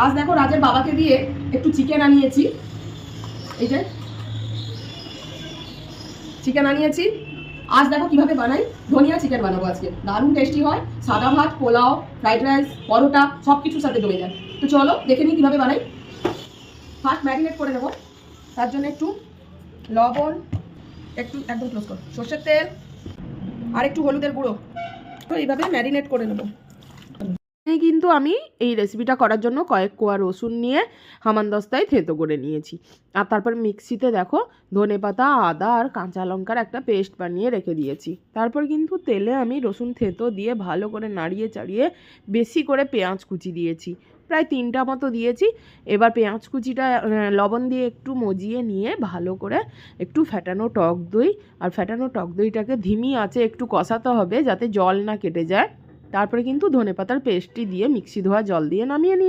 আজ দেখো রাজের বাবাকে দিয়ে একটু চিকেন আনিয়েছি, এই যে চিকেন আনিয়েছি। আজ দেখো কিভাবে বানাই, ধনিয়া চিকেন বানাবো আজকে, দারুণ টেস্টি হয়। সাদা ভাত, পোলাও, ফ্রাইড রাইস, পরোটা সব কিছুর সাথে জমে যায়। তো চলো দেখে নিই কিভাবে বানাই। ফার্স্ট ম্যারিনেট করে নেবো, তার জন্য একটু লবণ, একটু একদম ক্লোজ কর, সর্ষের তেল আর একটু হলুদের গুঁড়ো, তো এইভাবে ম্যারিনেট করে নেবো। কিন্তু আমি এই রেসিপিটা করার জন্য কয়েক কোয়া রসুন নিয়ে হামানদস্তায় থেঁতো করে নিয়েছি। আর তারপর মিক্সিতে দেখো ধনেপাতা, আদা আর কাঁচা লঙ্কার একটা পেস্ট বানিয়ে রেখে দিয়েছি। তারপর কিন্তু তেলে আমি রসুন থেঁতো দিয়ে ভালো করে নাড়িয়ে চাড়িয়ে বেশি করে পেঁয়াজ কুচি দিয়েছি, প্রায় 3টা মতো দিয়েছি। এবার পেঁয়াজ কুচিটা লবণ দিয়ে একটু মজিয়ে নিয়ে ভালো করে একটু ফ্যাটানো টক দই, আর ফ্যাটানো টক দইটাকে ধিমি আঁচে একটু কষাতে হবে যাতে জল না কেটে যায়। তারপরে কিন্তু ধনেপাতার পেস্টটি দিয়ে মিক্সি ধোয়া জল দিয়ে নামিয়ে নিই।